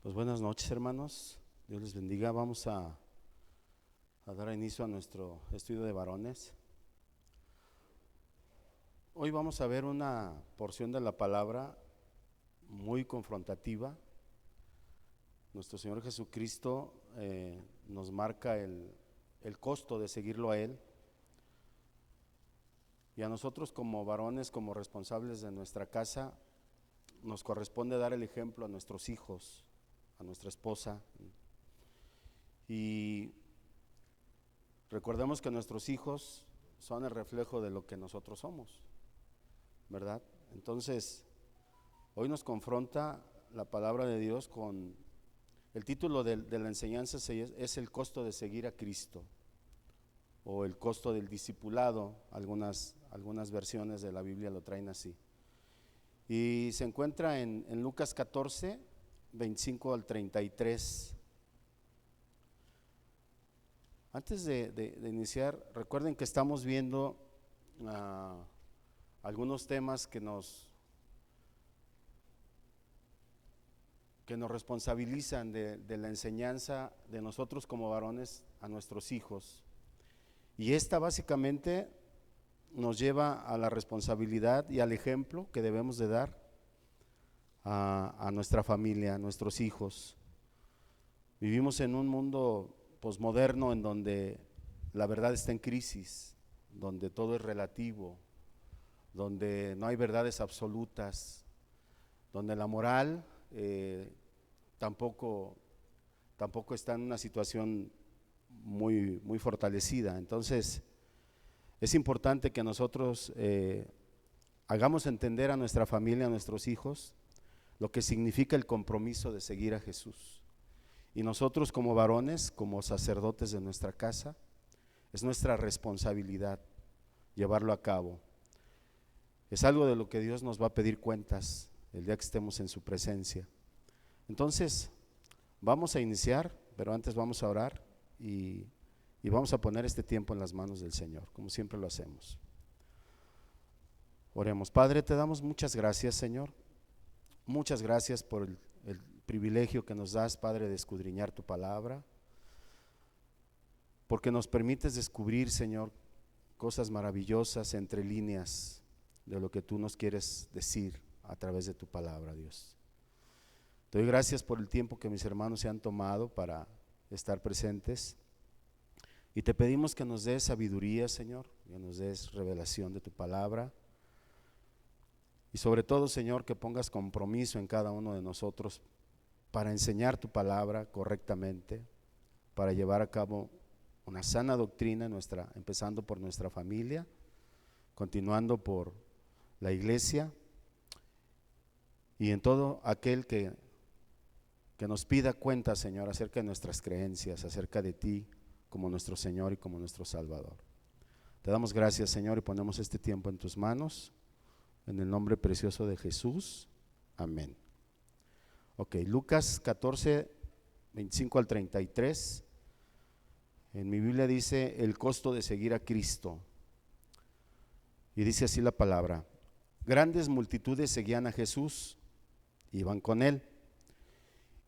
Pues buenas noches, hermanos. Dios les bendiga. Vamos a dar inicio a nuestro estudio de varones. Hoy vamos a ver una porción de la palabra muy confrontativa. Nuestro Señor Jesucristo nos marca el costo de seguirlo a Él. Y a nosotros como varones, como responsables de nuestra casa, nos corresponde dar el ejemplo a nuestros hijos, a nuestra esposa. Y recordemos que nuestros hijos son el reflejo de lo que nosotros somos, ¿verdad? Entonces, hoy nos confronta la palabra de Dios con el título de la enseñanza es el costo de seguir a Cristo, o el costo del discipulado. Algunas versiones de la Biblia lo traen así. Y se encuentra en Lucas 14, 25 al 33. Antes de iniciar, recuerden que estamos viendo algunos temas que nos responsabilizan de la enseñanza de nosotros como varones a nuestros hijos. Y esta básicamente nos lleva a la responsabilidad y al ejemplo que debemos de dar a nuestra familia, a nuestros hijos. Vivimos en un mundo posmoderno en donde la verdad está en crisis, donde todo es relativo, donde no hay verdades absolutas, donde la moral tampoco está en una situación muy fortalecida. Entonces es importante que nosotros hagamos entender a nuestra familia, a nuestros hijos, lo que significa el compromiso de seguir a Jesús. Y nosotros como varones, como sacerdotes de nuestra casa, es nuestra responsabilidad llevarlo a cabo. Es algo de lo que Dios nos va a pedir cuentas el día que estemos en su presencia. Entonces, vamos a iniciar, pero antes vamos a orar y vamos a poner este tiempo en las manos del Señor, como siempre lo hacemos. Oremos. Padre, te damos muchas gracias, Señor. Muchas gracias por el privilegio que nos das, Padre, de escudriñar tu palabra, porque nos permites descubrir, Señor, cosas maravillosas entre líneas de lo que tú nos quieres decir a través de tu palabra, Dios. Te doy gracias por el tiempo que mis hermanos se han tomado para estar presentes y te pedimos que nos des sabiduría, Señor, que nos des revelación de tu palabra y sobre todo, Señor, que pongas compromiso en cada uno de nosotros para enseñar tu palabra correctamente, para llevar a cabo una sana doctrina empezando por nuestra familia, continuando por la iglesia y en todo aquel que nos pida cuenta, Señor, acerca de nuestras creencias, acerca de ti como nuestro Señor y como nuestro Salvador. Te damos gracias, Señor, y ponemos este tiempo en tus manos, en el nombre precioso de Jesús. Amén. Ok, Lucas 14, 25 al 33. En mi Biblia dice el costo de seguir a Cristo. Y dice así la palabra: grandes multitudes seguían a Jesús, iban con él.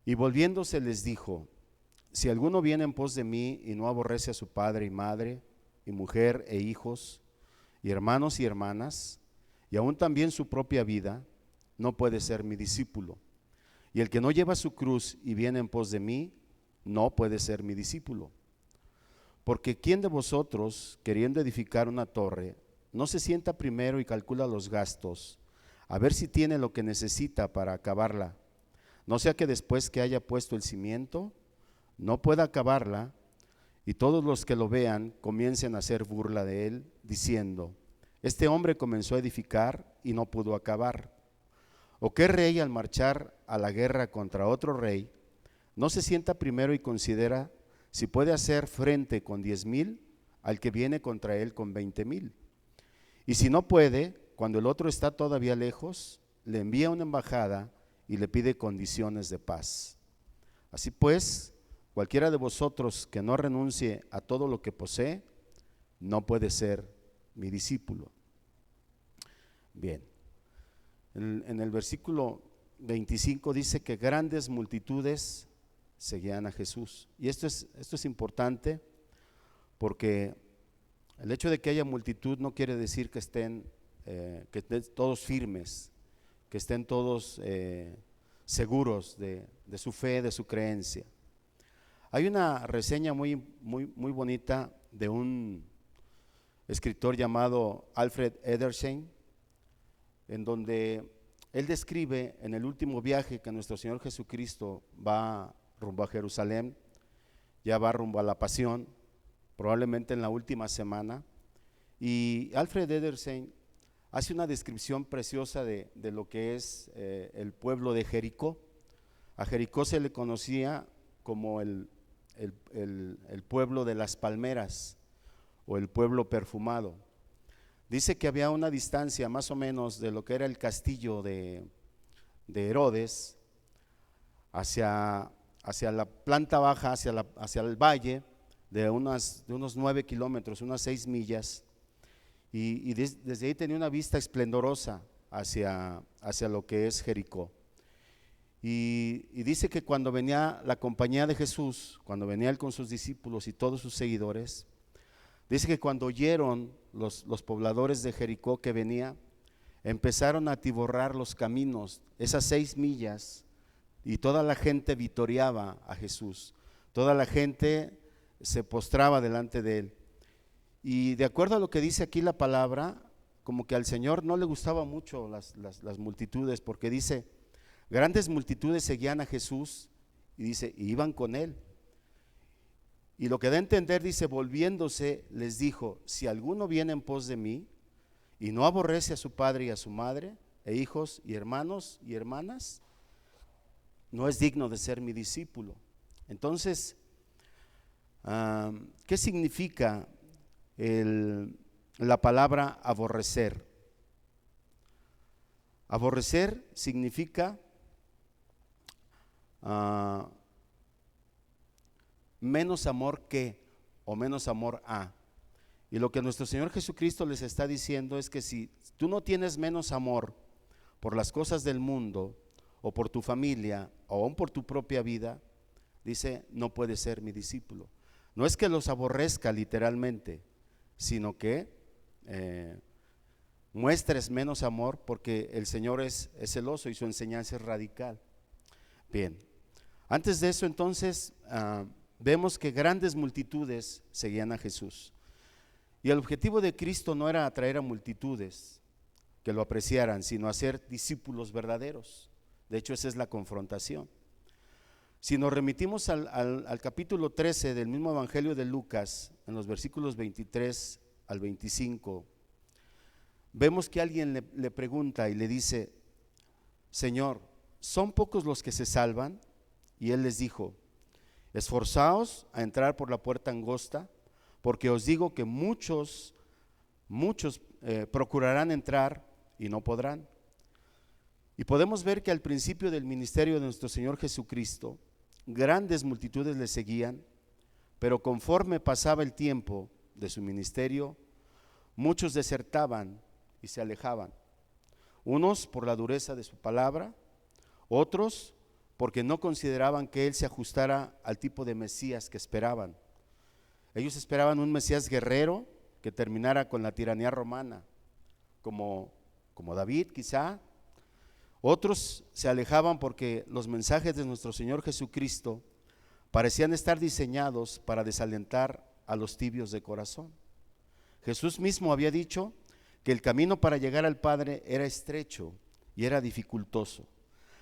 Y volviéndose les dijo: si alguno viene en pos de mí y no aborrece a su padre y madre, y mujer e hijos, y hermanos y hermanas, y aún también su propia vida, no puede ser mi discípulo. Y el que no lleva su cruz y viene en pos de mí, no puede ser mi discípulo. Porque ¿quién de vosotros, queriendo edificar una torre, no se sienta primero y calcula los gastos, a ver si tiene lo que necesita para acabarla? No sea que después que haya puesto el cimiento, no pueda acabarla, y todos los que lo vean comiencen a hacer burla de él, diciendo: este hombre comenzó a edificar y no pudo acabar. ¿O qué rey, al marchar a la guerra contra otro rey, no se sienta primero y considera si puede hacer frente con 10,000 al que viene contra él con 20,000? Y si no puede, cuando el otro está todavía lejos, le envía una embajada y le pide condiciones de paz. Así pues, cualquiera de vosotros que no renuncie a todo lo que posee, no puede ser mi discípulo. Bien, en el versículo 25 dice que grandes multitudes seguían a Jesús. Y esto es importante, porque el hecho de que haya multitud no quiere decir que estén todos firmes, que estén todos seguros de su fe, de su creencia. Hay una reseña muy bonita de un escritor llamado Alfred Edersheim, en donde él describe en el último viaje que nuestro Señor Jesucristo va rumbo a Jerusalén, ya va rumbo a la pasión, probablemente en la última semana, y Alfred Edersheim hace una descripción preciosa de lo que es el pueblo de Jericó. A Jericó se le conocía como el pueblo de las palmeras o el pueblo perfumado. Dice que había una distancia más o menos de lo que era el castillo de Herodes hacia la planta baja, hacia el valle, de unos 9 kilómetros, unas 6 millas, y desde ahí tenía una vista esplendorosa hacia lo que es Jericó. Y dice que cuando venía la compañía de Jesús, cuando venía él con sus discípulos y todos sus seguidores, dice que cuando oyeron los pobladores de Jericó que venía, empezaron a atiborrar los caminos, esas 6 millas, y toda la gente vitoreaba a Jesús, toda la gente se postraba delante de él. Y de acuerdo a lo que dice aquí la palabra, como que al Señor no le gustaba mucho las multitudes, porque dice, grandes multitudes seguían a Jesús, y dice, y iban con él. Y lo que da a entender, dice, volviéndose, les dijo, si alguno viene en pos de mí, y no aborrece a su padre y a su madre, e hijos y hermanos y hermanas, no es digno de ser mi discípulo. Entonces, ¿qué significa la palabra aborrecer? Aborrecer significa menos amor que, o menos amor a. Y lo que nuestro Señor Jesucristo les está diciendo es que si tú no tienes menos amor por las cosas del mundo, o por tu familia, o aún por tu propia vida, dice, no puedes ser mi discípulo. No es que los aborrezca literalmente, sino que muestres menos amor, porque el Señor es celoso y su enseñanza es radical. Bien, antes de eso entonces vemos que grandes multitudes seguían a Jesús, y el objetivo de Cristo no era atraer a multitudes que lo apreciaran, sino hacer discípulos verdaderos. De hecho, esa es la confrontación. Si nos remitimos al capítulo 13 del mismo Evangelio de Lucas, en los versículos 23 al 25, vemos que alguien le pregunta y le dice, Señor, ¿son pocos los que se salvan? Y él les dijo, esforzaos a entrar por la puerta angosta, porque os digo que muchos procurarán entrar y no podrán. Y podemos ver que al principio del ministerio de nuestro Señor Jesucristo, grandes multitudes le seguían, pero conforme pasaba el tiempo de su ministerio, muchos desertaban y se alejaban. Unos por la dureza de su palabra, otros porque no consideraban que él se ajustara al tipo de Mesías que esperaban. Ellos esperaban un Mesías guerrero que terminara con la tiranía romana, como David quizá. Otros se alejaban porque los mensajes de nuestro Señor Jesucristo parecían estar diseñados para desalentar a los tibios de corazón. Jesús mismo había dicho que el camino para llegar al Padre era estrecho y era dificultoso,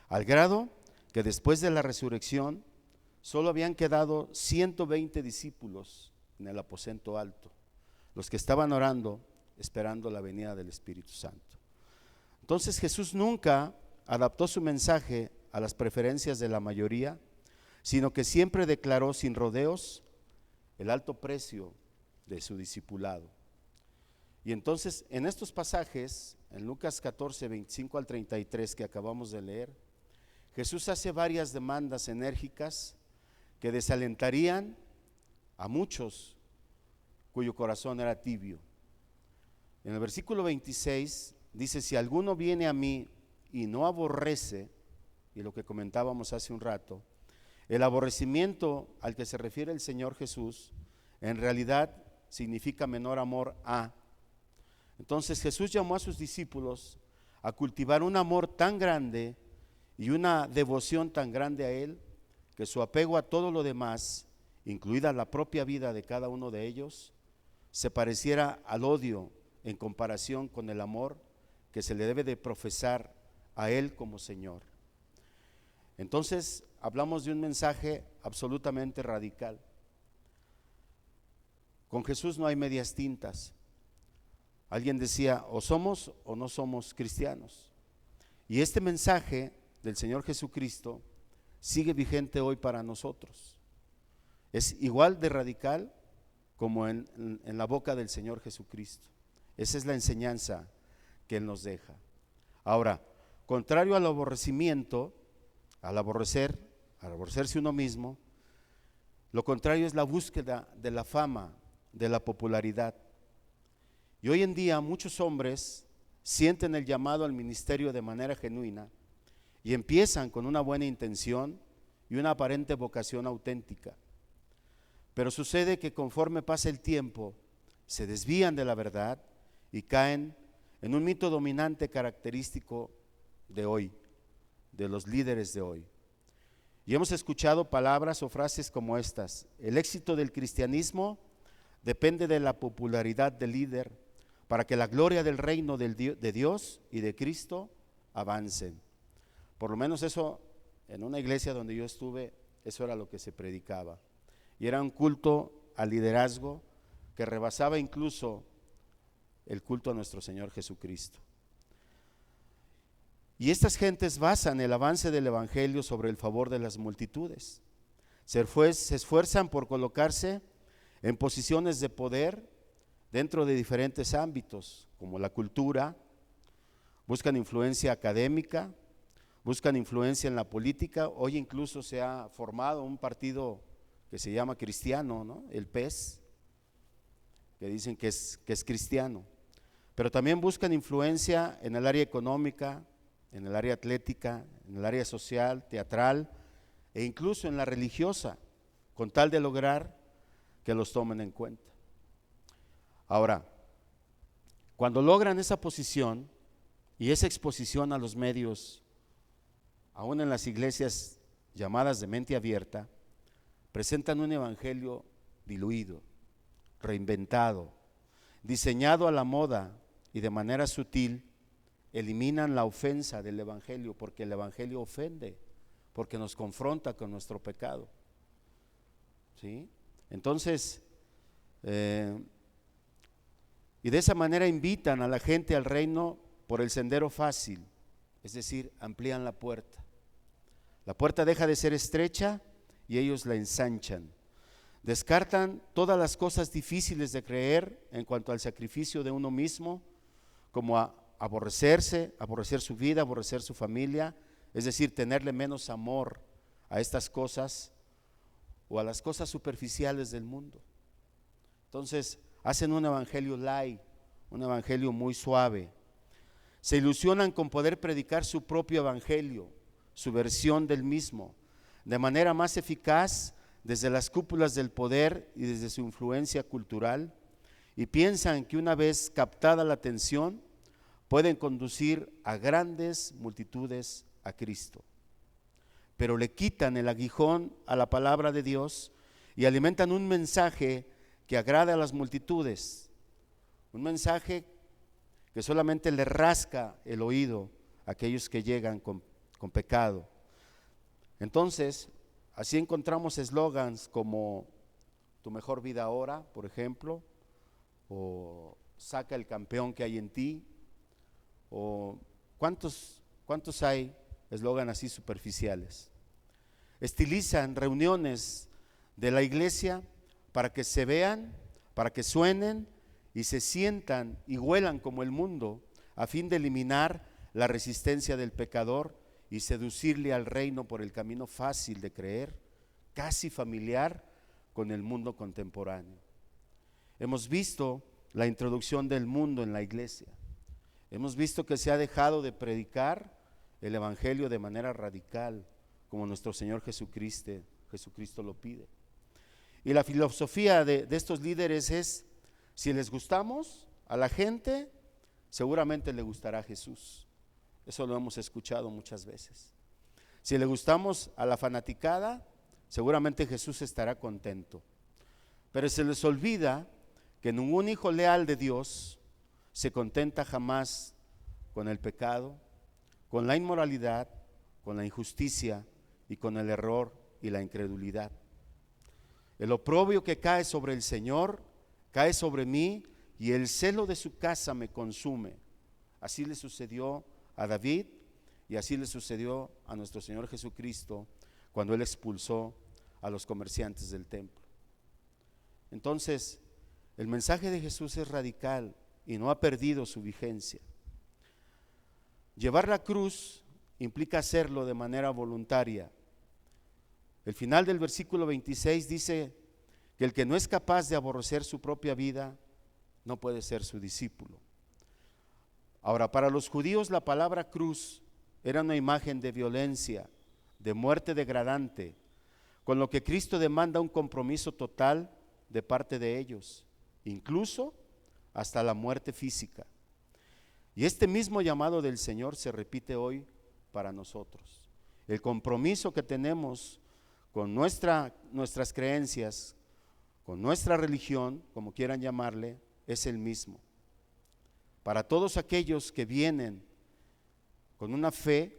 al grado que después de la resurrección solo habían quedado 120 discípulos en el aposento alto, los que estaban orando esperando la venida del Espíritu Santo. Entonces Jesús nunca adaptó su mensaje a las preferencias de la mayoría, sino que siempre declaró sin rodeos el alto precio de su discipulado. Y entonces en estos pasajes, en Lucas 14, 25 al 33 que acabamos de leer, Jesús hace varias demandas enérgicas que desalentarían a muchos cuyo corazón era tibio. En el versículo 26 dice, si alguno viene a mí y no aborrece y lo que comentábamos hace un rato, el aborrecimiento al que se refiere el Señor Jesús en realidad significa menor amor a. Entonces Jesús llamó a sus discípulos a cultivar un amor tan grande y una devoción tan grande a Él, que su apego a todo lo demás, incluida la propia vida de cada uno de ellos, se pareciera al odio en comparación con el amor que se le debe de profesar a Él como Señor. Entonces hablamos de un mensaje absolutamente radical. Con Jesús no hay medias tintas. Alguien decía, o somos o no somos cristianos. Y este mensaje del Señor Jesucristo sigue vigente hoy para nosotros. Es igual de radical como en la boca del Señor Jesucristo. Esa es la enseñanza que Él nos deja. Ahora, contrario al aborrecimiento, al aborrecerse uno mismo, lo contrario es la búsqueda de la fama, de la popularidad. Y hoy en día muchos hombres sienten el llamado al ministerio de manera genuina y empiezan con una buena intención y una aparente vocación auténtica. Pero sucede que conforme pasa el tiempo, se desvían de la verdad y caen en un mito dominante característico de hoy, de los líderes de hoy. Y hemos escuchado palabras o frases como estas: el éxito del cristianismo depende de la popularidad del líder para que la gloria del reino de Dios y de Cristo avancen. Por lo menos eso, en una iglesia donde yo estuve, eso era lo que se predicaba. Y era un culto al liderazgo que rebasaba incluso el culto a nuestro Señor Jesucristo. Y estas gentes basan el avance del evangelio sobre el favor de las multitudes. Se esfuerzan por colocarse en posiciones de poder dentro de diferentes ámbitos, como la cultura, buscan influencia académica, buscan influencia en la política. Hoy incluso se ha formado un partido que se llama cristiano, ¿no? El PES, que dicen que es cristiano. Pero también buscan influencia en el área económica, en el área atlética, en el área social, teatral e incluso en la religiosa, con tal de lograr que los tomen en cuenta. Ahora, cuando logran esa posición y esa exposición a los medios, aún en las iglesias llamadas de mente abierta, presentan un evangelio diluido, reinventado, diseñado a la moda, y de manera sutil eliminan la ofensa del evangelio, porque el evangelio ofende, porque nos confronta con nuestro pecado. ¿Sí? Entonces, y de esa manera invitan a la gente al reino por el sendero fácil, es decir, amplían la puerta. La puerta deja de ser estrecha y ellos la ensanchan. Descartan todas las cosas difíciles de creer en cuanto al sacrificio de uno mismo, como aborrecer su vida, aborrecer su familia, es decir, tenerle menos amor a estas cosas o a las cosas superficiales del mundo. Entonces, hacen un evangelio light, un evangelio muy suave. Se ilusionan con poder predicar su propio evangelio, su versión del mismo, de manera más eficaz desde las cúpulas del poder y desde su influencia cultural, y piensan que una vez captada la atención, pueden conducir a grandes multitudes a Cristo. Pero le quitan el aguijón a la palabra de Dios y alimentan un mensaje que agrada a las multitudes, un mensaje que solamente le rasca el oído a aquellos que llegan con pecado. Entonces, así encontramos eslogans como tu mejor vida ahora, por ejemplo, o saca el campeón que hay en ti, o ¿cuántos hay eslogan así superficiales? Estilizan reuniones de la iglesia para que se vean, para que suenen y se sientan y huelan como el mundo, a fin de eliminar la resistencia del pecador y seducirle al reino por el camino fácil de creer, casi familiar con el mundo contemporáneo. Hemos visto la introducción del mundo en la iglesia. Hemos visto que se ha dejado de predicar el Evangelio de manera radical, como nuestro Señor Jesucristo lo pide. Y la filosofía de estos líderes es: si les gustamos a la gente, seguramente le gustará a Jesús. Eso lo hemos escuchado muchas veces. Si le gustamos a la fanaticada, seguramente Jesús estará contento. Pero se les olvida que ningún hijo leal de Dios se contenta jamás con el pecado, con la inmoralidad, con la injusticia y con el error y la incredulidad. El oprobio que cae sobre el Señor cae sobre mí, y el celo de su casa me consume. Así le sucedió a David, y así le sucedió a nuestro Señor Jesucristo cuando Él expulsó a los comerciantes del templo. Entonces, el mensaje de Jesús es radical y no ha perdido su vigencia. Llevar la cruz implica hacerlo de manera voluntaria. El final del versículo 26 dice que el que no es capaz de aborrecer su propia vida no puede ser su discípulo. Ahora, para los judíos la palabra cruz era una imagen de violencia, de muerte degradante, con lo que Cristo demanda un compromiso total de parte de ellos, incluso hasta la muerte física. Y este mismo llamado del Señor se repite hoy para nosotros. El compromiso que tenemos con nuestras creencias, con nuestra religión, como quieran llamarle, es el mismo. Para todos aquellos que vienen con una fe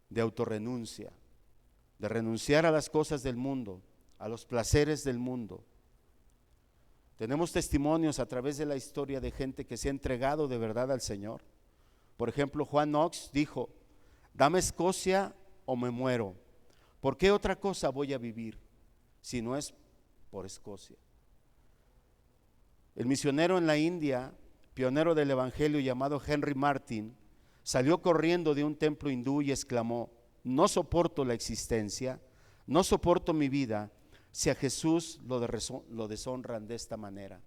de autorrenuncia, de renunciar a las cosas del mundo, a los placeres del mundo. Tenemos testimonios a través de la historia de gente que se ha entregado de verdad al Señor. Por ejemplo, Juan Knox dijo: dame Escocia o me muero. ¿Por qué otra cosa voy a vivir si no es por Escocia? El misionero en la India, pionero del evangelio, llamado Henry Martyn, salió corriendo de un templo hindú y exclamó: no soporto la existencia, no soporto mi vida si a Jesús lo deshonran de esta manera.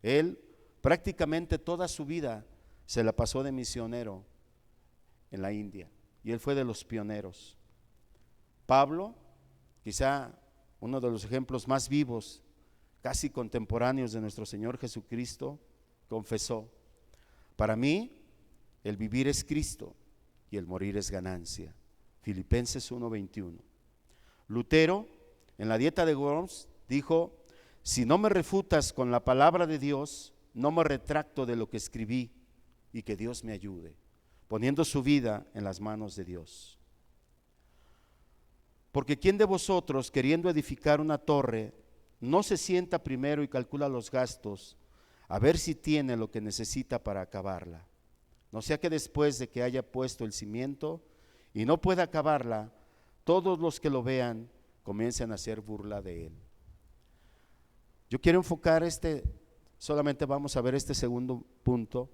Él prácticamente toda su vida se la pasó de misionero en la India, y él fue de los pioneros. Pablo, quizá uno de los ejemplos más vivos, casi contemporáneos de nuestro Señor Jesucristo, confesó: para mí el vivir es Cristo y el morir es ganancia. Filipenses 1:21. Lutero, en la Dieta de Worms, dijo: si no me refutas con la palabra de Dios, no me retracto de lo que escribí, y que Dios me ayude, poniendo su vida en las manos de Dios. Porque ¿quién de vosotros, queriendo edificar una torre, no se sienta primero y calcula los gastos, a ver si tiene lo que necesita para acabarla? No sea que después de que haya puesto el cimiento y no pueda acabarla, todos los que lo vean comiencen a hacer burla de él. Yo quiero enfocar solamente vamos a ver este segundo punto,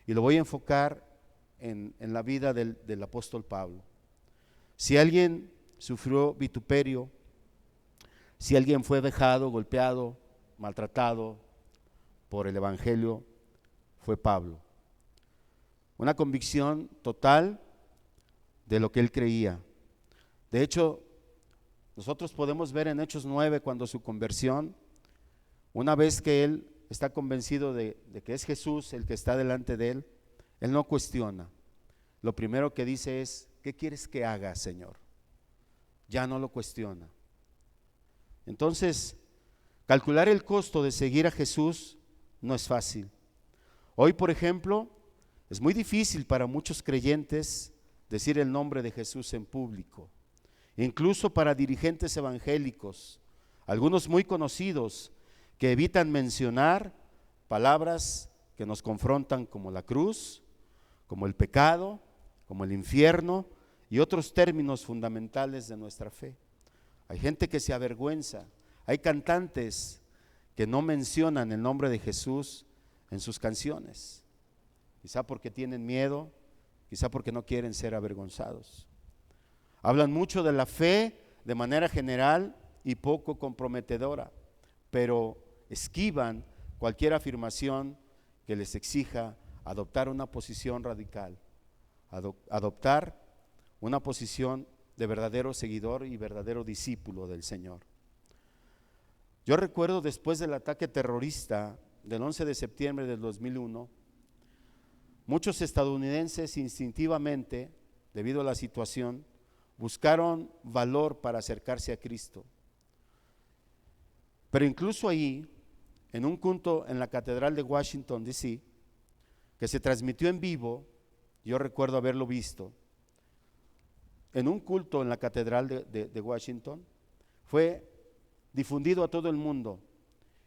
y lo voy a enfocar en la vida del apóstol Pablo. Si alguien sufrió vituperio, si alguien fue vejado, golpeado, maltratado por el evangelio, fue Pablo. Una convicción total de lo que él creía. De hecho, nosotros podemos ver en Hechos 9, cuando su conversión, una vez que él está convencido de que es Jesús el que está delante de él, él no cuestiona. Lo primero que dice es: ¿qué quieres que haga, Señor? Ya no lo cuestiona. Entonces, calcular el costo de seguir a Jesús no es fácil. Hoy, por ejemplo, es muy difícil para muchos creyentes decir el nombre de Jesús en público. Incluso para dirigentes evangélicos, algunos muy conocidos, que evitan mencionar palabras que nos confrontan, como la cruz, como el pecado, como el infierno y otros términos fundamentales de nuestra fe. Hay gente que se avergüenza, hay cantantes que no mencionan el nombre de Jesús en sus canciones, quizá porque tienen miedo, quizá porque no quieren ser avergonzados. Hablan mucho de la fe de manera general y poco comprometedora, pero esquivan cualquier afirmación que les exija adoptar una posición radical, adoptar una posición de verdadero seguidor y verdadero discípulo del Señor. Yo recuerdo después del ataque terrorista del 11 de septiembre del 2001, muchos estadounidenses instintivamente, debido a la situación, buscaron valor para acercarse a Cristo. Pero incluso ahí, en un culto en la Catedral de Washington, D.C., que se transmitió en vivo, yo recuerdo haberlo visto, en un culto en la Catedral de Washington, fue difundido a todo el mundo,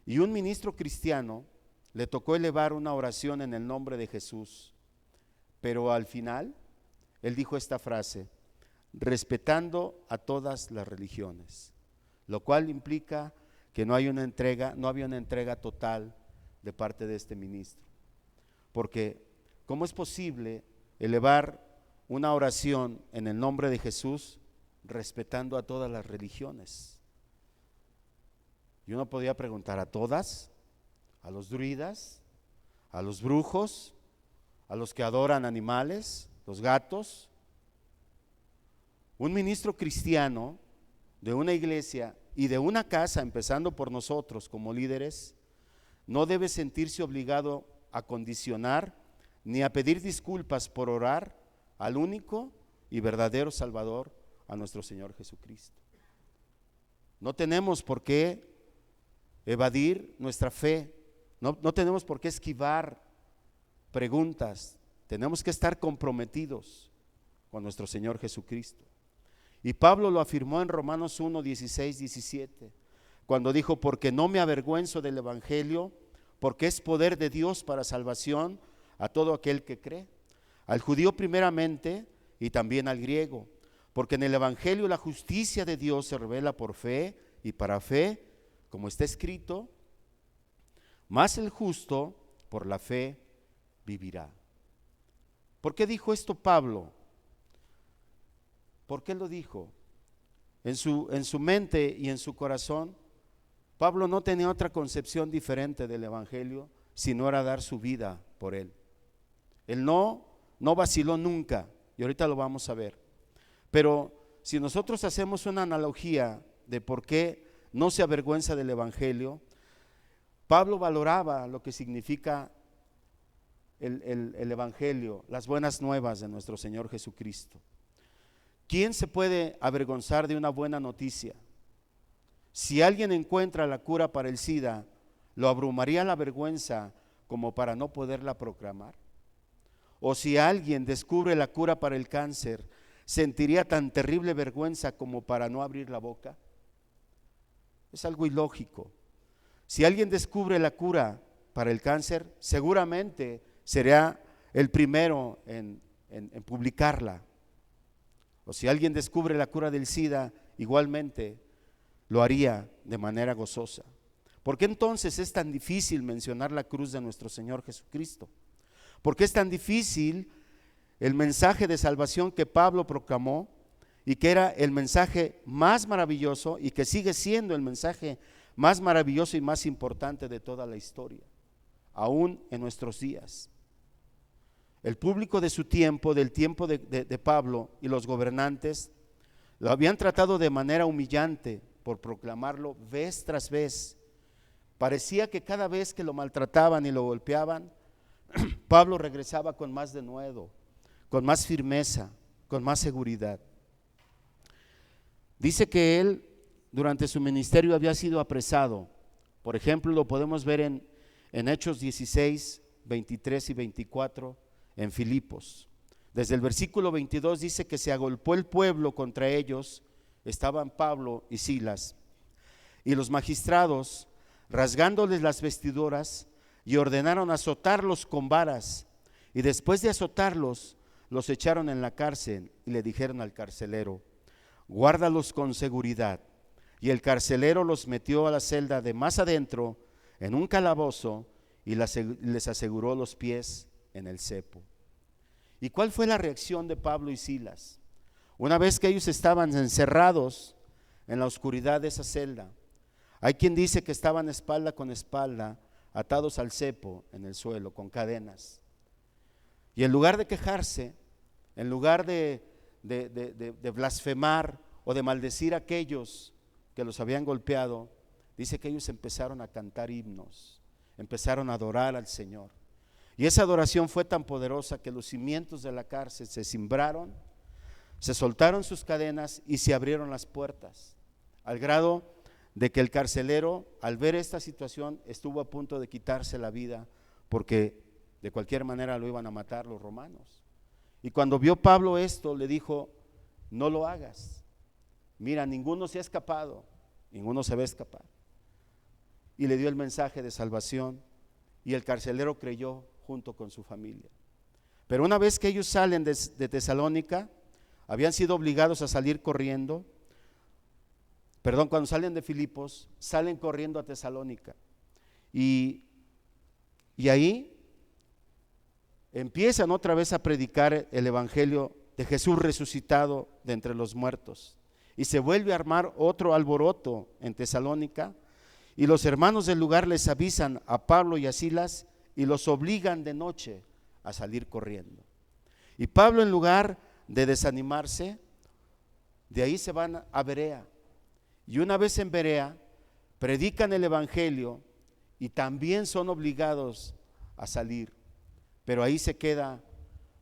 y un ministro cristiano le tocó elevar una oración en el nombre de Jesús, pero al final él dijo esta frase: respetando a todas las religiones, lo cual implica que no había una entrega total de parte de este ministro, porque ¿cómo es posible elevar una oración en el nombre de Jesús respetando a todas las religiones? Y uno podía preguntar: ¿a todas? ¿A los druidas? ¿A los brujos? ¿A los que adoran animales? ¿Los gatos? Un ministro cristiano de una iglesia y de una casa, empezando por nosotros como líderes, no debe sentirse obligado a condicionar ni a pedir disculpas por orar al único y verdadero Salvador, a nuestro Señor Jesucristo. No tenemos por qué evadir nuestra fe, no tenemos por qué esquivar preguntas, tenemos que estar comprometidos con nuestro Señor Jesucristo. Y Pablo lo afirmó en Romanos 1, 16, 17, cuando dijo: porque no me avergüenzo del evangelio, porque es poder de Dios para salvación a todo aquel que cree, al judío primeramente y también al griego, porque en el evangelio la justicia de Dios se revela por fe y para fe, como está escrito: mas el justo por la fe vivirá. ¿Por qué dijo esto Pablo? ¿Por qué lo dijo? En su mente y en su corazón, Pablo no tenía otra concepción diferente del evangelio, sino era dar su vida por él. Él no vaciló nunca, y ahorita lo vamos a ver. Pero si nosotros hacemos una analogía de por qué no se avergüenza del evangelio, Pablo valoraba lo que significa el evangelio, las buenas nuevas de nuestro Señor Jesucristo. ¿Quién se puede avergonzar de una buena noticia? Si alguien encuentra la cura para el SIDA, ¿lo abrumaría la vergüenza como para no poderla proclamar? O si alguien descubre la cura para el cáncer, ¿sentiría tan terrible vergüenza como para no abrir la boca? Es algo ilógico. Si alguien descubre la cura para el cáncer, seguramente será el primero en publicarla. O si alguien descubre la cura del SIDA, igualmente lo haría de manera gozosa. ¿Por qué entonces es tan difícil mencionar la cruz de nuestro Señor Jesucristo? ¿Por qué es tan difícil el mensaje de salvación que Pablo proclamó y que era el mensaje más maravilloso y que sigue siendo el mensaje más maravilloso y más importante de toda la historia, aún en nuestros días? El público de su tiempo, del tiempo de Pablo, y los gobernantes lo habían tratado de manera humillante por proclamarlo vez tras vez. Parecía que cada vez que lo maltrataban y lo golpeaban, Pablo regresaba con más denuedo, con más firmeza, con más seguridad. Dice que él durante su ministerio había sido apresado. Por ejemplo, lo podemos ver en Hechos 16, 23 y 24 en Filipos. Desde el versículo 22 dice que se agolpó el pueblo contra ellos, estaban Pablo y Silas, y los magistrados, rasgándoles las vestiduras, y ordenaron azotarlos con varas, y después de azotarlos, los echaron en la cárcel y le dijeron al carcelero: guárdalos con seguridad. Y el carcelero los metió a la celda de más adentro, en un calabozo, y les aseguró los pies en el cepo. ¿Y cuál fue la reacción de Pablo y Silas? Una vez que ellos estaban encerrados en la oscuridad de esa celda, hay quien dice que estaban espalda con espalda, atados al cepo en el suelo, con cadenas. Y en lugar de quejarse, en lugar de blasfemar o de maldecir a aquellos que los habían golpeado, dice que ellos empezaron a cantar himnos, empezaron a adorar al Señor. Y esa adoración fue tan poderosa que los cimientos de la cárcel se cimbraron, se soltaron sus cadenas y se abrieron las puertas, al grado de que el carcelero, al ver esta situación, estuvo a punto de quitarse la vida, porque de cualquier manera lo iban a matar los romanos. Y cuando vio Pablo esto, le dijo: no lo hagas, mira, ninguno se ha escapado, ninguno se va a escapar. Y le dio el mensaje de salvación, y el carcelero creyó junto con su familia. Pero una vez que ellos salen de Tesalónica, habían sido obligados a salir corriendo. Cuando salen de Filipos, salen corriendo a Tesalónica. Y ahí empiezan otra vez a predicar el evangelio de Jesús resucitado de entre los muertos. Y se vuelve a armar otro alboroto en Tesalónica, y los hermanos del lugar les avisan a Pablo y a Silas y los obligan de noche a salir corriendo. Y Pablo, en lugar de desanimarse, de ahí se van a Berea. Y una vez en Berea, predican el evangelio y también son obligados a salir. Pero ahí se queda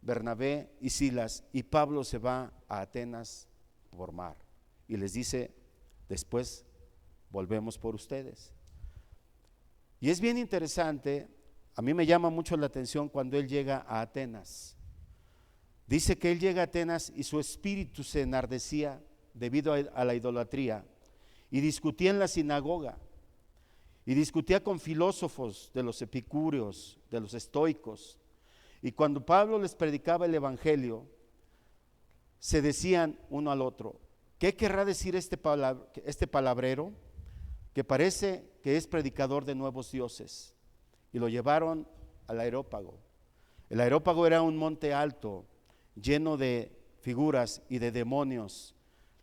Bernabé y Silas, y Pablo se va a Atenas por mar. Y les dice: después volvemos por ustedes. Y es bien interesante, a mí me llama mucho la atención cuando él llega a Atenas. Dice que él llega a Atenas y su espíritu se enardecía debido a la idolatría, y discutía en la sinagoga, y discutía con filósofos de los epicúreos, de los estoicos. Y cuando Pablo les predicaba el evangelio, se decían uno al otro: ¿qué querrá decir este palabrero que parece que es predicador de nuevos dioses? Y lo llevaron al Areópago. El Areópago era un monte alto, lleno de figuras y de demonios.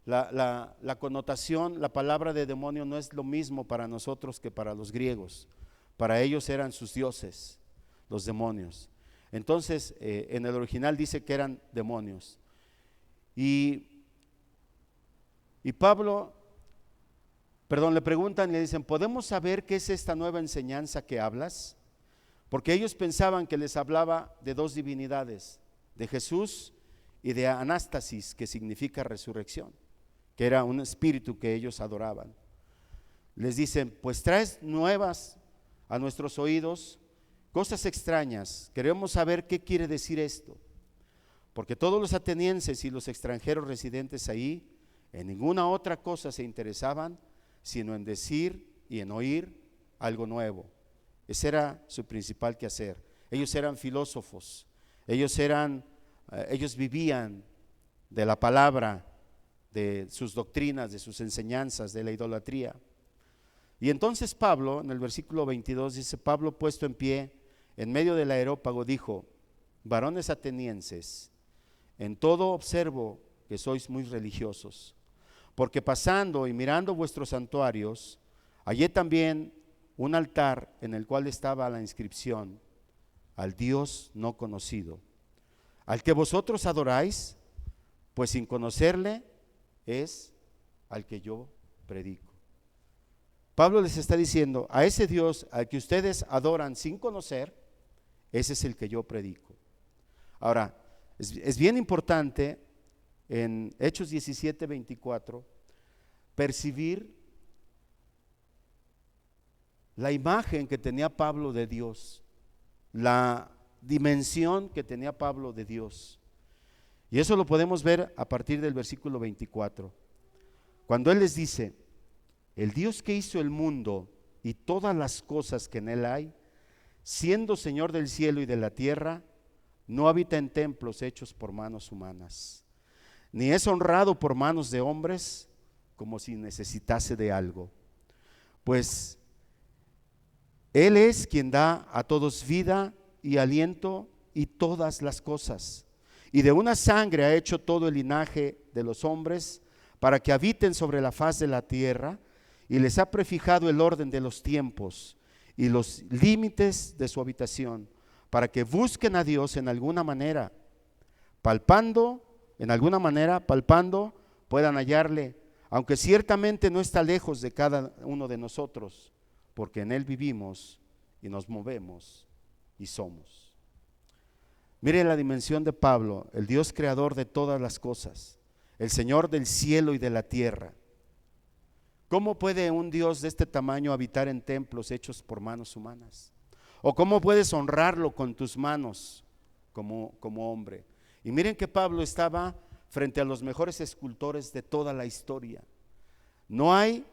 La connotación, la palabra de demonio no es lo mismo para nosotros que para los griegos. Para ellos eran sus dioses, los demonios. Entonces, en el original dice que eran demonios. Y Pablo, le preguntan y le dicen: ¿podemos saber qué es esta nueva enseñanza que hablas? Porque ellos pensaban que les hablaba de dos divinidades, de Jesús y de Anástasis, que significa resurrección, que era un espíritu que ellos adoraban. Les dicen: pues traes nuevas a nuestros oídos, cosas extrañas, queremos saber qué quiere decir esto. Porque todos los atenienses y los extranjeros residentes ahí en ninguna otra cosa se interesaban sino en decir y en oír algo nuevo. Ese era su principal quehacer. Ellos eran filósofos, ellos vivían de la palabra, de sus doctrinas, de sus enseñanzas, de la idolatría. Y entonces Pablo, en el versículo 22, dice: Pablo, puesto en pie en medio del Areópago, dijo: varones atenienses, en todo observo que sois muy religiosos, porque pasando y mirando vuestros santuarios, hallé también un altar en el cual estaba la inscripción: al Dios no conocido, al que vosotros adoráis, pues sin conocerle es al que yo predico. Pablo les está diciendo: a ese Dios al que ustedes adoran sin conocer, ese es el que yo predico. Ahora, es bien importante en Hechos 17:24 percibir la imagen que tenía Pablo de Dios, la dimensión que tenía Pablo de Dios. Y eso lo podemos ver a partir del versículo 24, cuando él les dice: el Dios que hizo el mundo y todas las cosas que en él hay, siendo Señor del cielo y de la tierra, no habita en templos hechos por manos humanas, ni es honrado por manos de hombres como si necesitase de algo, pues Él es quien da a todos vida y aliento y todas las cosas, y de una sangre ha hecho todo el linaje de los hombres para que habiten sobre la faz de la tierra, y les ha prefijado el orden de los tiempos y los límites de su habitación, para que busquen a Dios en alguna manera, palpando, en alguna manera, palpando, puedan hallarle, aunque ciertamente no está lejos de cada uno de nosotros, porque en Él vivimos y nos movemos y somos. Mire la dimensión de Pablo, el Dios creador de todas las cosas, el Señor del cielo y de la tierra. ¿Cómo puede un Dios de este tamaño habitar en templos hechos por manos humanas? ¿O cómo puedes honrarlo con tus manos como hombre? Y miren que Pablo estaba frente a los mejores escultores de toda la historia. No hay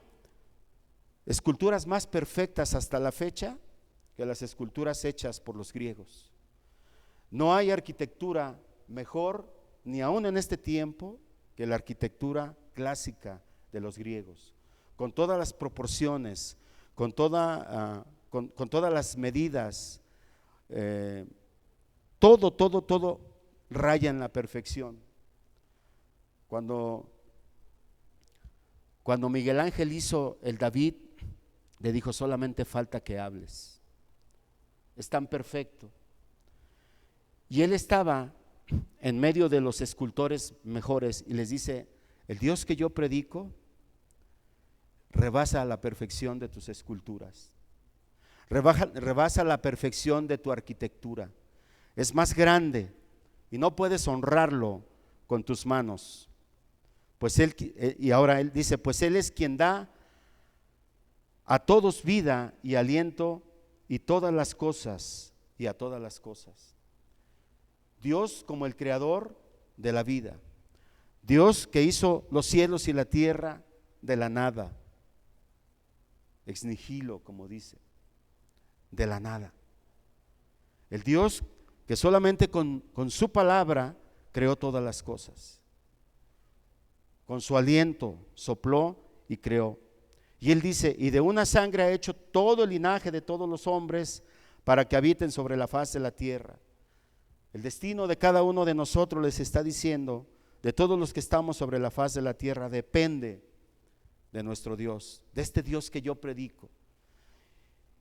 esculturas más perfectas hasta la fecha que las esculturas hechas por los griegos. No hay arquitectura mejor, ni aún en este tiempo, que la arquitectura clásica de los griegos, con todas las proporciones, con todas las medidas, todo raya en la perfección. Cuando Miguel Ángel hizo el David, le dijo: solamente falta que hables. Es tan perfecto. Y él estaba en medio de los escultores mejores y les dice: el Dios que yo predico rebasa la perfección de tus esculturas, rebasa la perfección de tu arquitectura, es más grande y no puedes honrarlo con tus manos. Pues y ahora él dice: pues Él es quien da a todos vida y aliento y todas las cosas y a todas las cosas. Dios como el creador de la vida, Dios que hizo los cielos y la tierra de la nada, ex nihilo, como dice, de la nada. El Dios que solamente con su palabra creó todas las cosas. Con su aliento sopló y creó. Y él dice: y de una sangre ha hecho todo el linaje de todos los hombres para que habiten sobre la faz de la tierra. El destino de cada uno de nosotros, les está diciendo, de todos los que estamos sobre la faz de la tierra, depende de nuestro Dios, de este Dios que yo predico.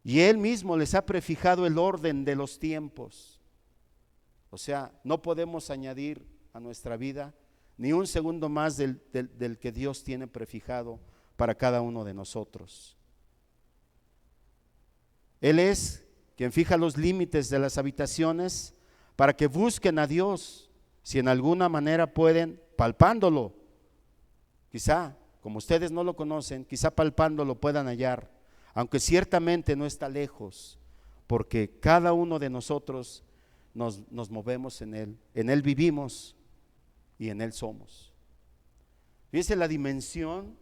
Y Él mismo les ha prefijado el orden de los tiempos. O sea, no podemos añadir a nuestra vida ni un segundo más del que Dios tiene prefijado para cada uno de nosotros. Él es quien fija los límites de las habitaciones para que busquen a Dios, si en alguna manera pueden, palpándolo. Quizá, como ustedes no lo conocen, quizá palpándolo puedan hallar, aunque ciertamente no está lejos, porque cada uno de nosotros nos movemos en Él vivimos y en Él somos. Fíjense la dimensión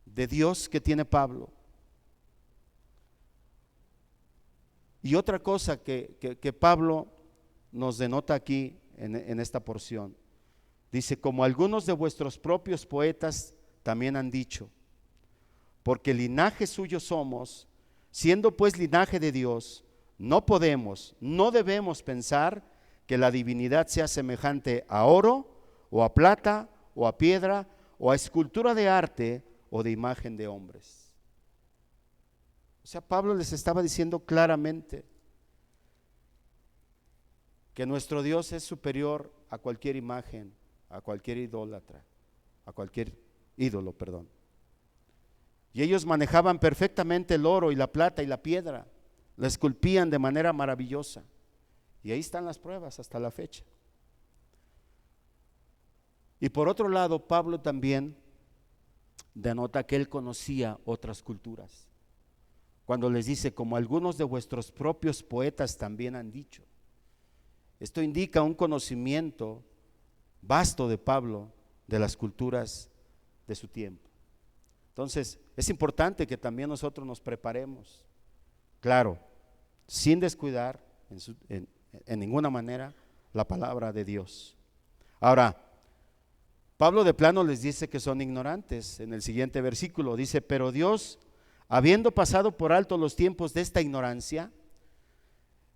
de Dios que tiene Pablo. Y otra cosa que Pablo nos denota aquí en esta porción, dice: como algunos de vuestros propios poetas también han dicho, porque linaje suyo somos, siendo pues linaje de Dios, no debemos pensar que la divinidad sea semejante a oro, o a plata, o a piedra, o a escultura de arte, o de imagen de hombres. O sea, Pablo les estaba diciendo claramente que nuestro Dios es superior a cualquier imagen, a cualquier idólatra, a cualquier ídolo, perdón. Y ellos manejaban perfectamente el oro y la plata y la piedra, la esculpían de manera maravillosa. Y ahí están las pruebas hasta la fecha. Y por otro lado, Pablo también denota que él conocía otras culturas. Cuando les dice: como algunos de vuestros propios poetas también han dicho. Esto indica un conocimiento vasto de Pablo de las culturas de su tiempo. Entonces, es importante que también nosotros nos preparemos, claro, sin descuidar en ninguna manera la palabra de Dios. Ahora, Pablo de plano les dice que son ignorantes. En el siguiente versículo dice: pero Dios, habiendo pasado por alto los tiempos de esta ignorancia,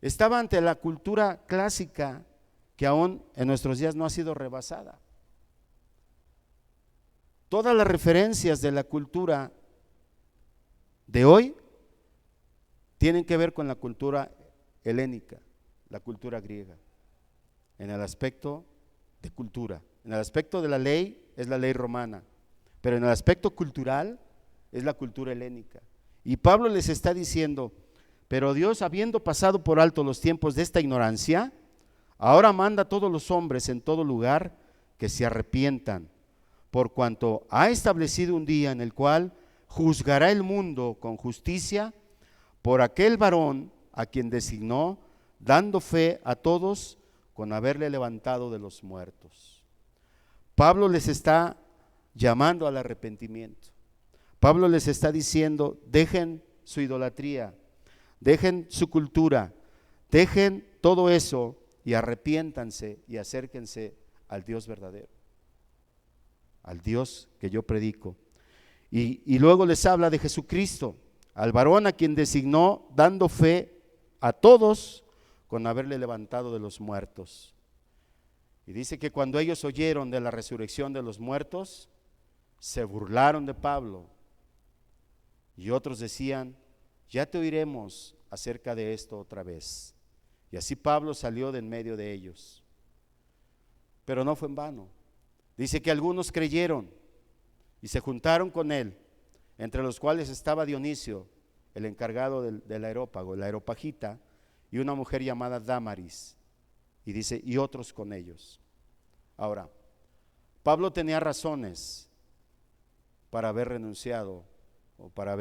estaba ante la cultura clásica que aún en nuestros días no ha sido rebasada. Todas las referencias de la cultura de hoy tienen que ver con la cultura helénica, la cultura griega, en el aspecto de cultura. En el aspecto de la ley es la ley romana, pero en el aspecto cultural es la cultura helénica. Y Pablo les está diciendo, pero Dios, habiendo pasado por alto los tiempos de esta ignorancia, ahora manda a todos los hombres en todo lugar que se arrepientan, por cuanto ha establecido un día en el cual juzgará el mundo con justicia por aquel varón a quien designó, dando fe a todos con haberle levantado de los muertos. Pablo les está llamando al arrepentimiento. Pablo les está diciendo, dejen su idolatría, dejen su cultura, dejen todo eso y arrepiéntanse y acérquense al Dios verdadero, al Dios que yo predico. Y luego les habla de Jesucristo, al varón a quien designó, dando fe a todos con haberle levantado de los muertos. Y dice que cuando ellos oyeron de la resurrección de los muertos, se burlaron de Pablo. Y otros decían, ya te oiremos acerca de esto otra vez. Y así Pablo salió de en medio de ellos. Pero no fue en vano. Dice que algunos creyeron y se juntaron con él, entre los cuales estaba Dionisio, el encargado del aerópago, la aeropagita, y una mujer llamada Dámaris. Y dice, y otros con ellos. Ahora, Pablo tenía razones para haber renunciado o para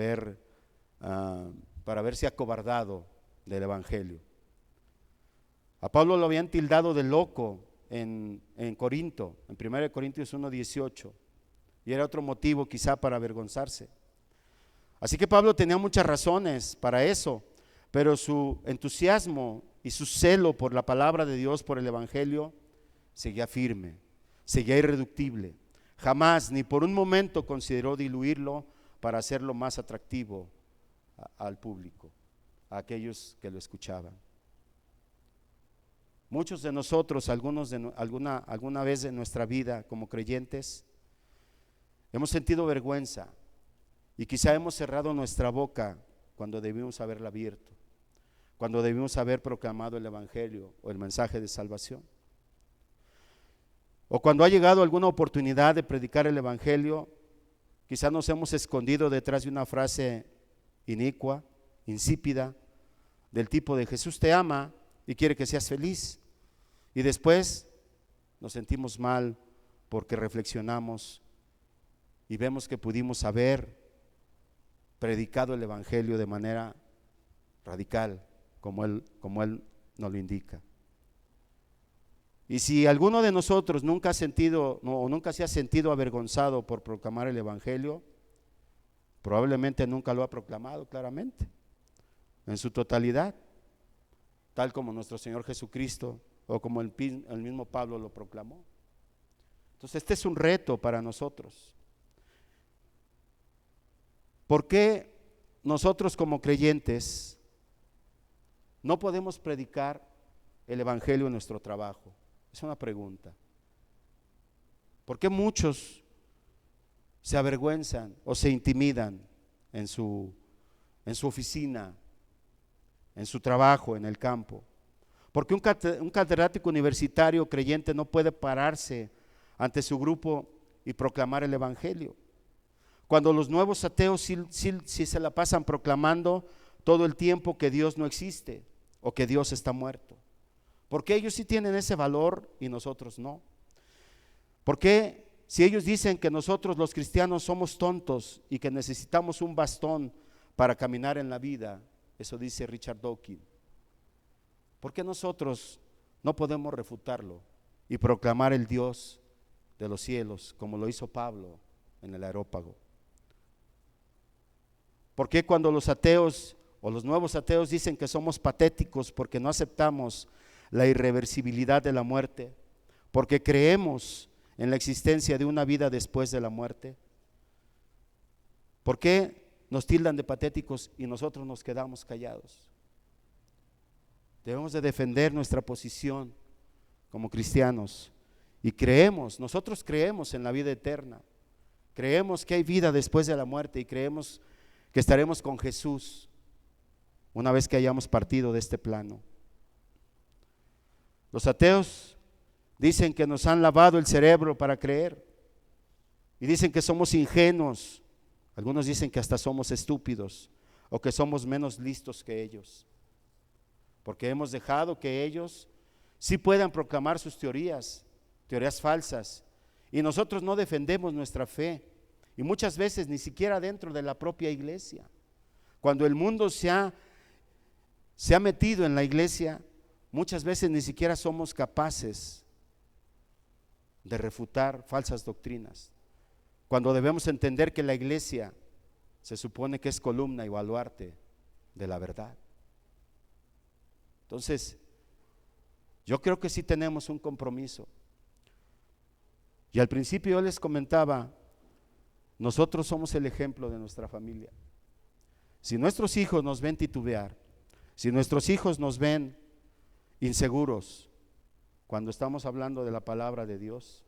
haberse acobardado del evangelio. A Pablo lo habían tildado de loco en Corinto, en 1 Corintios 1:18, y era otro motivo quizá para avergonzarse. Así que Pablo tenía muchas razones para eso, pero su entusiasmo y su celo por la palabra de Dios, por el evangelio, seguía firme, seguía irreductible. Jamás, ni por un momento, consideró diluirlo para hacerlo más atractivo al público, a aquellos que lo escuchaban. Muchos de nosotros, alguna vez en nuestra vida como creyentes, hemos sentido vergüenza y quizá hemos cerrado nuestra boca cuando debimos haberla abierto, cuando debimos haber proclamado el evangelio o el mensaje de salvación. O cuando ha llegado alguna oportunidad de predicar el evangelio, quizá nos hemos escondido detrás de una frase inicua, insípida, del tipo de Jesús te ama y quiere que seas feliz. Y después nos sentimos mal porque reflexionamos y vemos que pudimos haber predicado el evangelio de manera radical, como él nos lo indica. Y si alguno de nosotros nunca se ha sentido avergonzado por proclamar el evangelio, probablemente nunca lo ha proclamado claramente, en su totalidad, tal como nuestro Señor Jesucristo o como el mismo Pablo lo proclamó. Entonces este es un reto para nosotros. ¿Por qué nosotros como creyentes no podemos predicar el evangelio en nuestro trabajo? Es una pregunta. ¿Por qué muchos se avergüenzan o se intimidan en su oficina, en su trabajo, en el campo? ¿Por qué un catedrático universitario creyente no puede pararse ante su grupo y proclamar el evangelio? Cuando los nuevos ateos sí se la pasan proclamando todo el tiempo que Dios no existe o que Dios está muerto. ¿Por qué ellos sí tienen ese valor y nosotros no? ¿Por qué si ellos dicen que nosotros los cristianos somos tontos y que necesitamos un bastón para caminar en la vida? Eso dice Richard Dawkins. ¿Por qué nosotros no podemos refutarlo y proclamar el Dios de los cielos como lo hizo Pablo en el Areópago? ¿Por qué cuando los ateos o los nuevos ateos dicen que somos patéticos porque no aceptamos la irreversibilidad de la muerte, porque creemos en la existencia de una vida después de la muerte? ¿Por qué nos tildan de patéticos y nosotros nos quedamos callados? Debemos de defender nuestra posición como cristianos y nosotros creemos en la vida eterna, creemos que hay vida después de la muerte y creemos que estaremos con Jesús una vez que hayamos partido de este plano. Los ateos Dicen que nos han lavado el cerebro para creer. Y dicen que somos ingenuos. Algunos dicen que hasta somos estúpidos o que somos menos listos que ellos. Porque hemos dejado que ellos sí puedan proclamar sus teorías falsas. Y nosotros no defendemos nuestra fe. Y muchas veces ni siquiera dentro de la propia iglesia. Cuando el mundo se ha metido en la iglesia, muchas veces ni siquiera somos capaces de refutar falsas doctrinas. Cuando debemos entender que la iglesia se supone que es columna y baluarte de la verdad. Entonces, yo creo que sí tenemos un compromiso. Y al principio yo les comentaba, nosotros somos el ejemplo de nuestra familia. Si nuestros hijos nos ven titubear, si nuestros hijos nos ven inseguros cuando estamos hablando de la palabra de Dios,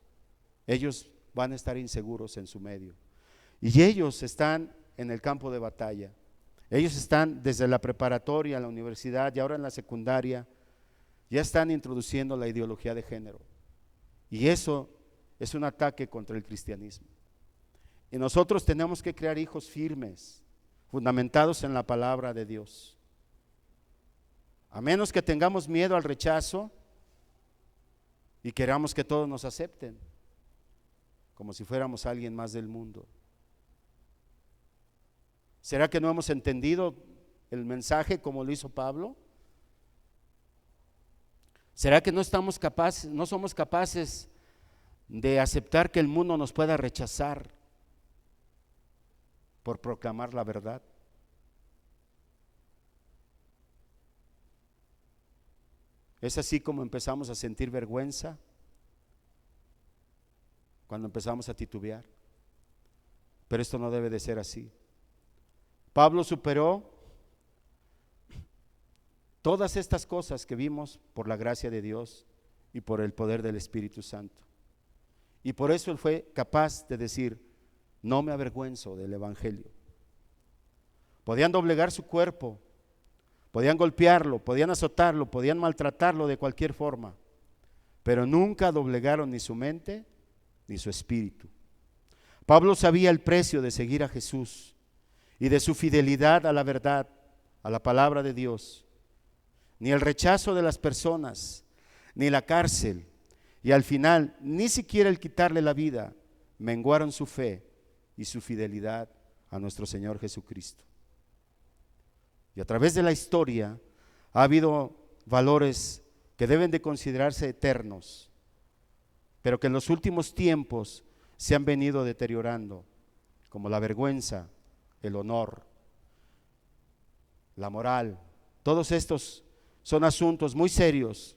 ellos van a estar inseguros en su medio. Y ellos están en el campo de batalla. Ellos están desde la preparatoria, la universidad y ahora en la secundaria, ya están introduciendo la ideología de género. Y eso es un ataque contra el cristianismo. Y nosotros tenemos que crear hijos firmes, fundamentados en la palabra de Dios. A menos que tengamos miedo al rechazo y queramos que todos nos acepten, como si fuéramos alguien más del mundo. ¿Será que no hemos entendido el mensaje como lo hizo Pablo? ¿Será que no somos capaces de aceptar que el mundo nos pueda rechazar por proclamar la verdad? Es así como empezamos a sentir vergüenza cuando empezamos a titubear. Pero esto no debe de ser así. Pablo superó todas estas cosas que vimos por la gracia de Dios y por el poder del Espíritu Santo. Y por eso él fue capaz de decir: no me avergüenzo del Evangelio. Podían doblegar su cuerpo, podían golpearlo, podían azotarlo, podían maltratarlo de cualquier forma, pero nunca doblegaron ni su mente ni su espíritu. Pablo sabía el precio de seguir a Jesús y de su fidelidad a la verdad, a la palabra de Dios. Ni el rechazo de las personas, ni la cárcel, y al final ni siquiera el quitarle la vida menguaron su fe y su fidelidad a nuestro Señor Jesucristo. Y a través de la historia ha habido valores que deben de considerarse eternos, pero que en los últimos tiempos se han venido deteriorando, como la vergüenza, el honor, la moral. Todos estos son asuntos muy serios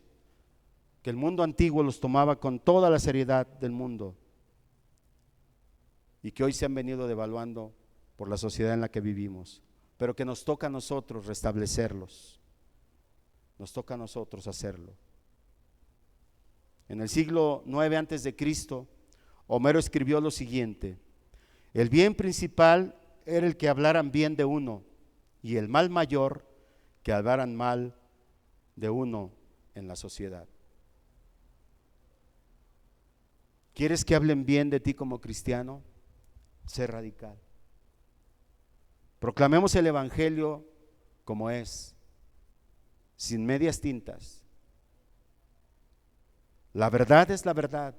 que el mundo antiguo los tomaba con toda la seriedad del mundo y que hoy se han venido devaluando por la sociedad en la que vivimos, pero que nos toca a nosotros restablecerlos, nos toca a nosotros hacerlo. En el siglo 9 antes de Cristo, Homero escribió lo siguiente: el bien principal era el que hablaran bien de uno, y el mal mayor que hablaran mal de uno en la sociedad. ¿Quieres que hablen bien de ti como cristiano? Sé radical. Proclamemos el Evangelio como es, sin medias tintas. La verdad es la verdad,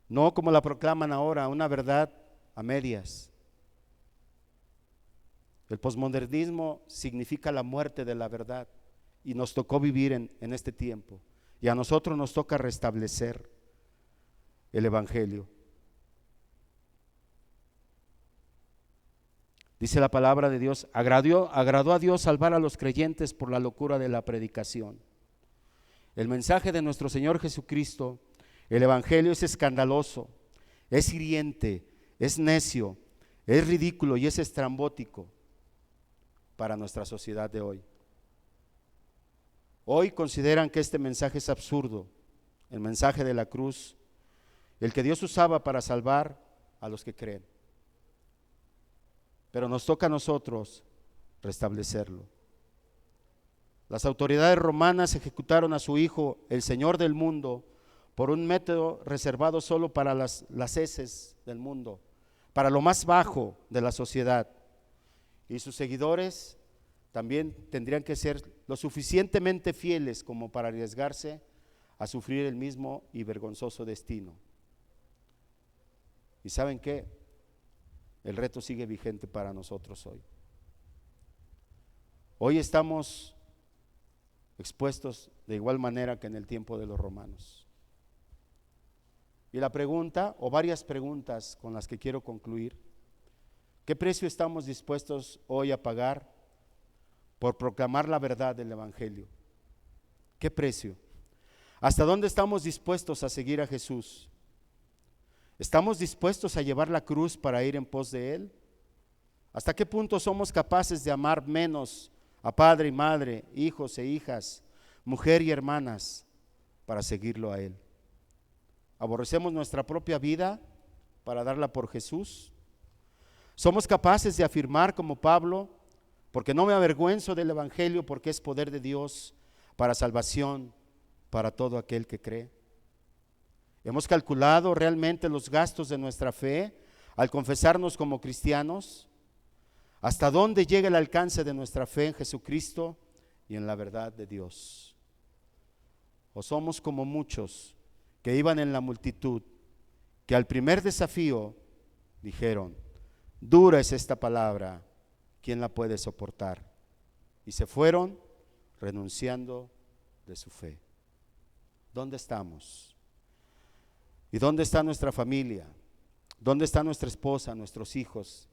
no como la proclaman ahora, una verdad a medias. El posmodernismo significa la muerte de la verdad y nos tocó vivir en este tiempo, y a nosotros nos toca restablecer el Evangelio. Dice la palabra de Dios: agradó a Dios salvar a los creyentes por la locura de la predicación. El mensaje de nuestro Señor Jesucristo, el Evangelio, es escandaloso, es hiriente, es necio, es ridículo y es estrambótico para nuestra sociedad de hoy. Hoy consideran que este mensaje es absurdo, el mensaje de la cruz, el que Dios usaba para salvar a los que creen. Pero nos toca a nosotros restablecerlo. Las autoridades romanas ejecutaron a su hijo, el Señor del mundo, por un método reservado solo para las heces del mundo, para lo más bajo de la sociedad. Y sus seguidores también tendrían que ser lo suficientemente fieles como para arriesgarse a sufrir el mismo y vergonzoso destino. ¿Y saben qué? El reto sigue vigente para nosotros hoy. Hoy estamos expuestos de igual manera que en el tiempo de los romanos. Y la pregunta, o varias preguntas con las que quiero concluir: ¿qué precio estamos dispuestos hoy a pagar por proclamar la verdad del Evangelio? ¿Qué precio? ¿Hasta dónde estamos dispuestos a seguir a Jesús? ¿Estamos dispuestos a llevar la cruz para ir en pos de Él? ¿Hasta qué punto somos capaces de amar menos a padre y madre, hijos e hijas, mujer y hermanas, para seguirlo a Él? ¿Aborrecemos nuestra propia vida para darla por Jesús? ¿Somos capaces de afirmar como Pablo: porque no me avergüenzo del Evangelio, porque es poder de Dios para salvación para todo aquel que cree? ¿Hemos calculado realmente los gastos de nuestra fe al confesarnos como cristianos? ¿Hasta dónde llega el alcance de nuestra fe en Jesucristo y en la verdad de Dios? ¿O somos como muchos que iban en la multitud, que al primer desafío dijeron: dura es esta palabra, ¿quién la puede soportar? Y se fueron renunciando de su fe. ¿Dónde estamos? ¿Y dónde está nuestra familia? ¿Dónde está nuestra esposa, nuestros hijos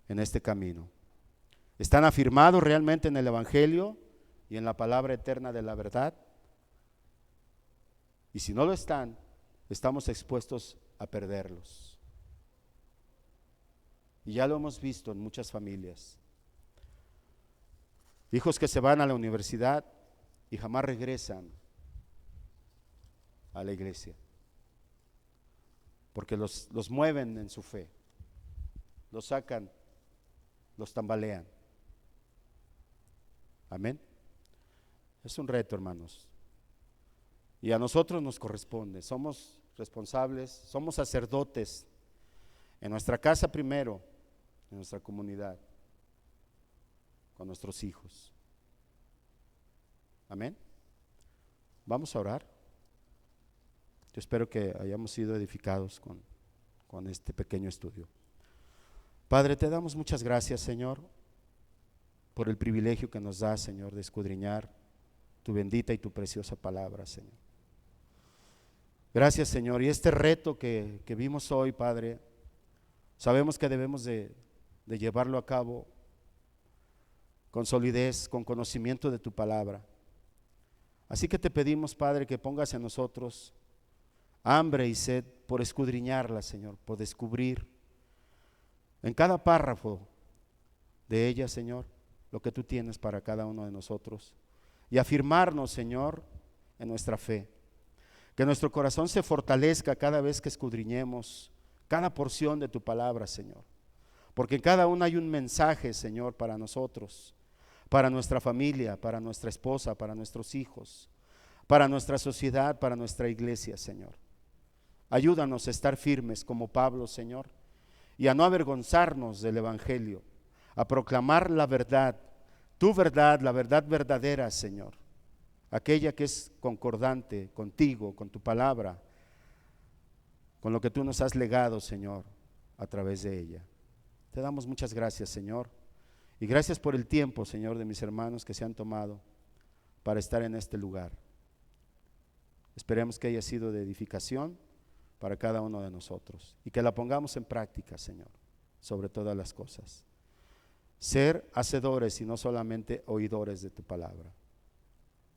en este camino? ¿Están afirmados realmente en el Evangelio y en la palabra eterna de la verdad? Y si no lo están, estamos expuestos a perderlos. Y ya lo hemos visto en muchas familias. Hijos que se van a la universidad y jamás regresan a la iglesia, porque los mueven en su fe, los sacan, los tambalean. Amén. Es un reto, hermanos. Y a nosotros nos corresponde, somos responsables, somos sacerdotes en nuestra casa primero, en nuestra comunidad, con nuestros hijos. Amén. Vamos a orar. Yo espero que hayamos sido edificados con este pequeño estudio. Padre, te damos muchas gracias, Señor, por el privilegio que nos da, Señor, de escudriñar tu bendita y tu preciosa palabra, Señor. Gracias, Señor. Y este reto que vimos hoy, Padre, sabemos que debemos de llevarlo a cabo con solidez, con conocimiento de tu palabra. Así que te pedimos, Padre, que pongas en nosotros hambre y sed por escudriñarla, Señor, por descubrir en cada párrafo de ella, Señor, lo que tú tienes para cada uno de nosotros, y afirmarnos, Señor, en nuestra fe. Que nuestro corazón se fortalezca cada vez que escudriñemos cada porción de tu palabra, Señor, porque en cada una hay un mensaje, Señor, para nosotros, para nuestra familia, para nuestra esposa, para nuestros hijos, para nuestra sociedad, para nuestra iglesia, Señor. Ayúdanos a estar firmes como Pablo, Señor, y a no avergonzarnos del Evangelio, a proclamar la verdad, tu verdad, la verdad verdadera, Señor, aquella que es concordante contigo, con tu palabra, con lo que tú nos has legado, Señor, a través de ella. Te damos muchas gracias, Señor, y gracias por el tiempo, Señor, de mis hermanos que se han tomado para estar en este lugar. Esperemos que haya sido de edificación para cada uno de nosotros y que la pongamos en práctica, Señor, sobre todas las cosas. Ser hacedores y no solamente oidores de tu palabra.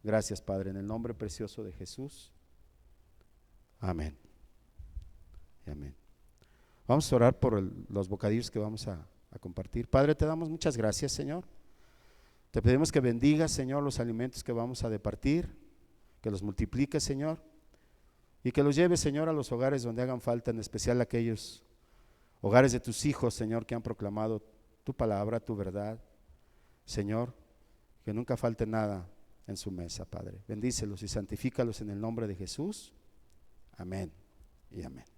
Gracias, Padre, en el nombre precioso de Jesús. Amén. Y amén. Vamos a orar por los bocadillos que vamos a compartir. Padre, te damos muchas gracias, Señor. Te pedimos que bendigas, Señor, los alimentos que vamos a departir, que los multipliques, Señor, y que los lleves, Señor, a los hogares donde hagan falta, en especial aquellos hogares de tus hijos, Señor, que han proclamado tu palabra, tu verdad. Señor, que nunca falte nada en su mesa, Padre. Bendícelos y santifícalos en el nombre de Jesús. Amén y amén.